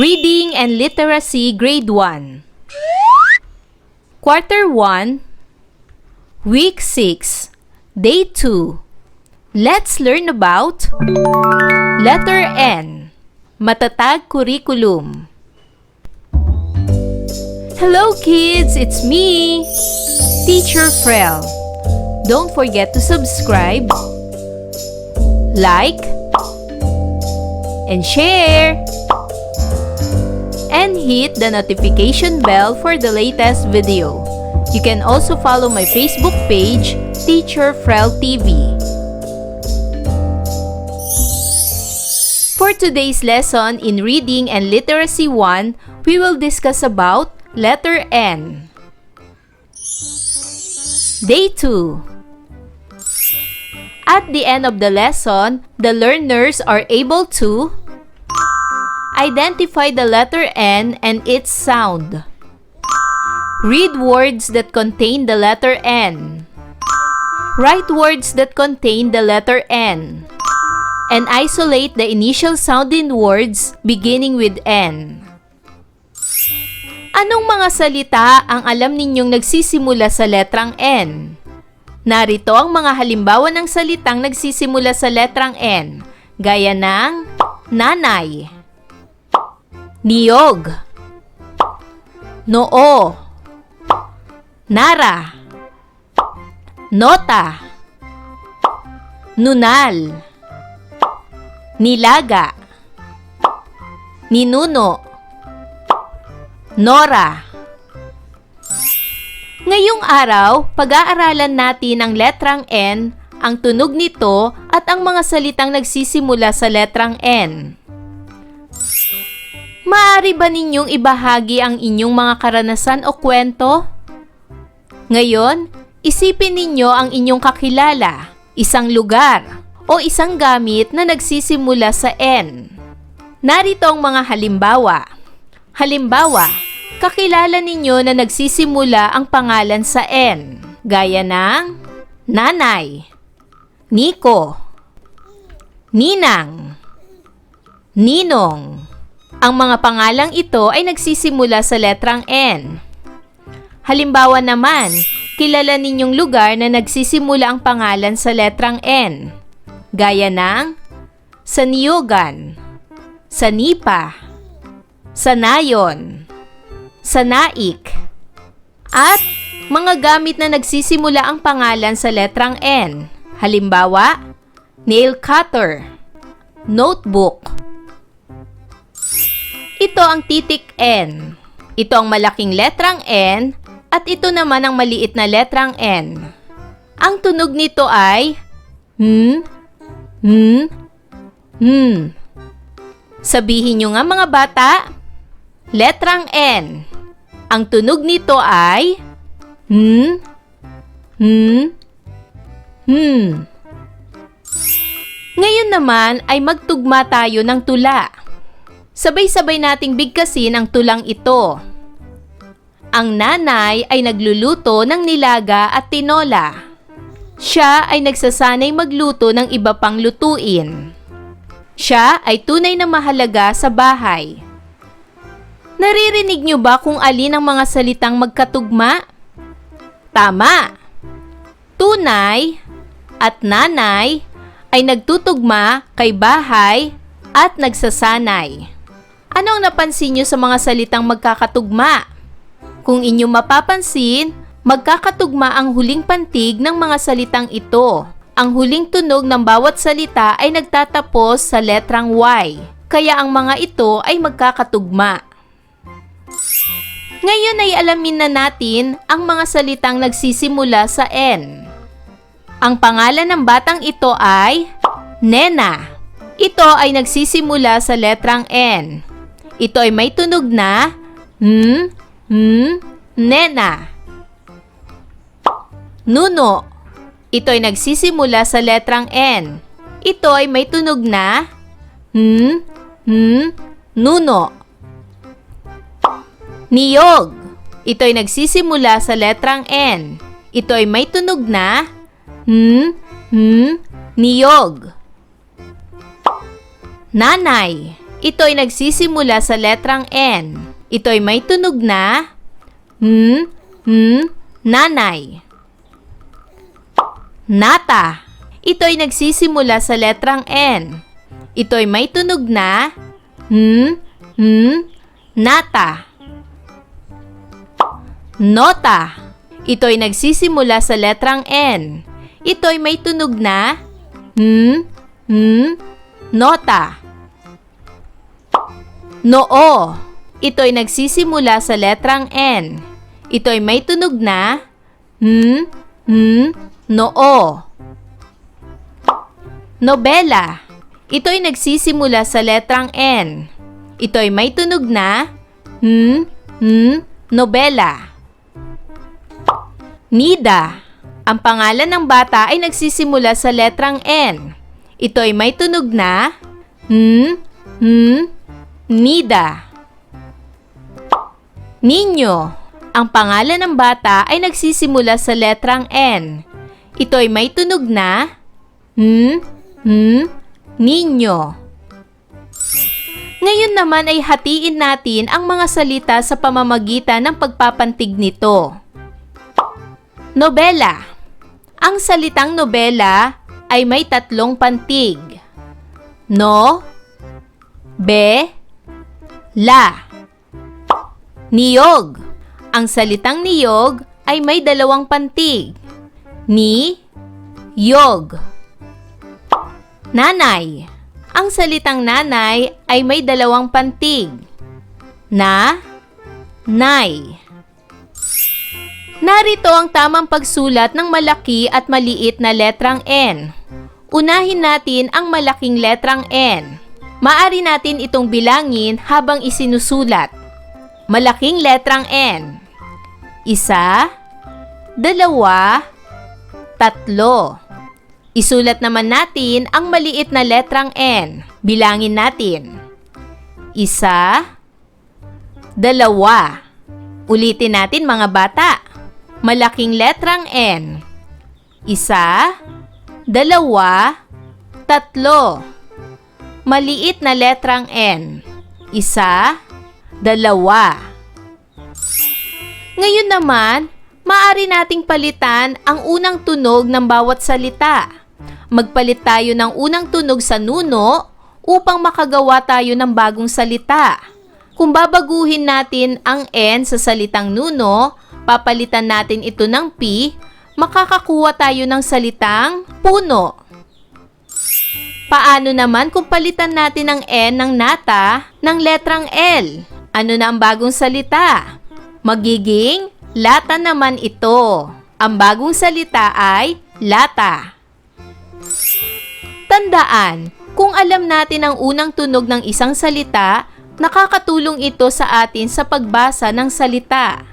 Reading and Literacy Grade 1 Quarter 1 Week 6 Day 2 Let's learn about Letter N Matatag Curriculum. Hello kids, it's me, Teacher Frel. Don't forget to subscribe, like, and share, and hit the notification bell for the latest video. You can also follow my Facebook page, Teacher Frel TV. For today's lesson in Reading and Literacy 1, we will discuss about letter N. Day 2. At the end of the lesson, the learners are able to identify the letter N and its sound. Read words that contain the letter N. Write words that contain the letter N. And isolate the initial sound in words beginning with N. Anong mga salita ang alam ninyong nagsisimula sa letrang N? Narito ang mga halimbawa ng salitang nagsisimula sa letrang N, gaya ng nanay, niyog, noo, nara, nota, nunal, nilaga, ninuno, nora. Ngayong araw, pag-aaralan natin ang letrang N, ang tunog nito at ang mga salitang nagsisimula sa letrang N. Maaari ba ninyong ibahagi ang inyong mga karanasan o kwento? Ngayon, isipin ninyo ang inyong kakilala, isang lugar, o isang gamit na nagsisimula sa N. Narito ang mga halimbawa. Halimbawa, kakilala ninyo na nagsisimula ang pangalan sa N, gaya ng nanay, Nico, ninang, ninong. Ang mga pangalang ito ay nagsisimula sa letrang N. Halimbawa naman, kilala ninyong lugar na nagsisimula ang pangalan sa letrang N, gaya ng Saniyugan, Sanipa, Sanayon, Sanaik, at mga gamit na nagsisimula ang pangalan sa letrang N. Halimbawa, nail cutter, notebook. Ito ang titik N. Ito ang malaking letrang N at ito naman ang maliit na letrang N. Ang tunog nito ay Sabihin nyo nga mga bata, letrang N. Ang tunog nito ay Ngayon naman ay magtugma tayo ng tula. Sabay-sabay nating bigkasin ang tulang ito. Ang nanay ay nagluluto ng nilaga at tinola. Siya ay nagsasanay magluto ng iba pang lutuin. Siya ay tunay na mahalaga sa bahay. Naririnig niyo ba kung alin ang mga salitang magkatugma? Tama! Tunay at nanay ay nagtutugma kay bahay at nagsasanay. Anong napansin niyo sa mga salitang magkakatugma? Kung inyong mapapansin, magkakatugma ang huling pantig ng mga salitang ito. Ang huling tunog ng bawat salita ay nagtatapos sa letrang Y, kaya ang mga ito ay magkakatugma. Ngayon ay alamin na natin ang mga salitang nagsisimula sa N. Ang pangalan ng batang ito ay Nena. Ito ay nagsisimula sa letrang N. Ito ay may tunog na Nena. Nuno. Ito ay nagsisimula sa letrang N. Ito ay may tunog na Nuno. Niyog. Ito ay nagsisimula sa letrang N. Ito ay may tunog na niyog. Nanay. Ito ay nagsisimula sa letrang N. Ito ay may tunog na nanay. Nata. Ito ay nagsisimula sa letrang N. Ito ay may tunog na nata. Nota. Ito ay nagsisimula sa letrang N. Ito ay may tunog na nota. Noo. Ito ay nagsisimula sa letrang N. Ito ay may tunog na noo. Nobela. Ito ay nagsisimula sa letrang N. Ito ay may tunog na nobela. Nida. Ang pangalan ng bata ay nagsisimula sa letrang N. Ito ay may tunog na Nida. Ninyo. Ang pangalan ng bata ay nagsisimula sa letrang N. Ito ay may tunog na Ninyo. Ngayon naman ay hatiin natin ang mga salita sa pamamagitan ng pagpapantig nito. Nobela. Ang salitang nobela ay may tatlong pantig. No, be, la. Niyog. Ang salitang niyog ay may dalawang pantig. Ni, yog. Nanay. Ang salitang nanay ay may dalawang pantig. Na, nay. Narito ang tamang pagsulat ng malaki at maliit na letrang N. Unahin natin ang malaking letrang N. Maari natin itong bilangin habang isinusulat. Malaking letrang N. 1, 2, 3. Isulat naman natin ang maliit na letrang N. Bilangin natin. 1, 2. Ulitin natin mga bata. Malaking letrang N. 1, 2, 3. Maliit na letrang N. 1, 2. Ngayon naman, maaari nating palitan ang unang tunog ng bawat salita. Magpalit tayo ng unang tunog sa nuno upang makagawa tayo ng bagong salita. Kung babaguhin natin ang N sa salitang nuno, papalitan natin ito ng P, makakakuha tayo ng salitang puno. Paano naman kung palitan natin ang N ng nata ng letrang L? Ano na ang bagong salita? Magiging lata naman ito. Ang bagong salita ay lata. Tandaan, kung alam natin ang unang tunog ng isang salita, nakakatulong ito sa atin sa pagbasa ng salita.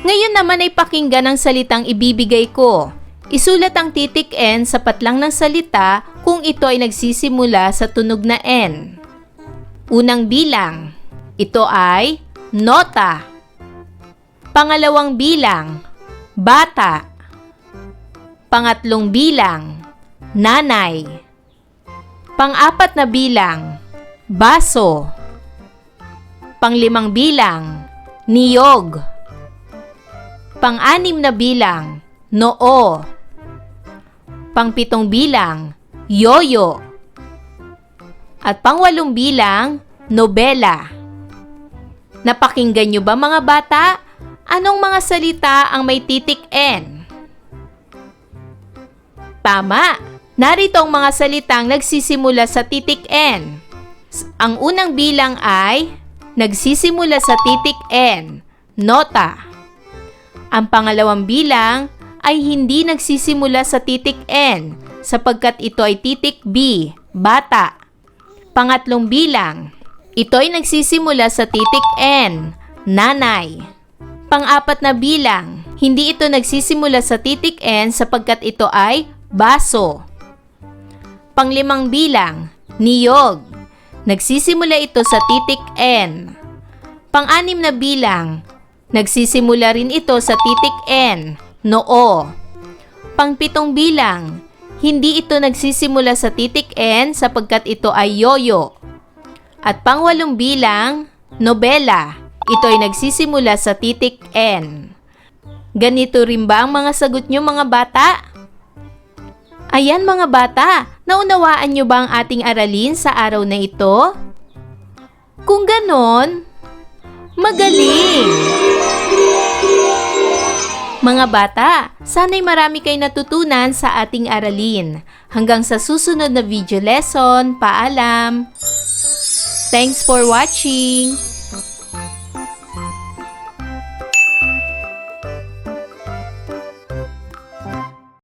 Ngayon naman ay pakinggan ang salitang ibibigay ko. Isulat ang titik N sa patlang ng salita kung ito ay nagsisimula sa tunog na N. Unang bilang, ito ay nota. Pangalawang bilang, bata. Pangatlong bilang, nanay. Pang-apat na bilang, baso. Panglimang bilang, niyog. Pang-anim na bilang, noo. Pang-pitong bilang, yoyo. At pang-walong bilang, nobela. Napakinggan nyo ba mga bata? Anong mga salita ang may titik N? Tama! Narito ang mga salitang nagsisimula sa titik N. Ang unang bilang ay nagsisimula sa titik N, nota. Ang pangalawang bilang ay hindi nagsisimula sa titik N sapagkat ito ay titik B, bata. Pangatlong bilang, ito ay nagsisimula sa titik N, nanay. Pang-apat na bilang, hindi ito nagsisimula sa titik N sapagkat ito ay baso. Panglimang bilang, niyog. Nagsisimula ito sa titik N. Pang-anim na bilang, nagsisimula rin ito sa titik N, noo. Pang-pitong bilang, Hindi ito nagsisimula sa titik N sapagkat ito ay yoyo. At pangwalong bilang, nobela. Ito ay nagsisimula sa titik N. Ganito rin ba ang mga sagot nyo mga bata? Ayan mga bata, naunawaan nyo ba ang ating aralin sa araw na ito? Kung ganon, magaling! Mga bata, sana'y marami kayo natutunan sa ating aralin. Hanggang sa susunod na video lesson, paalam! Thanks for watching!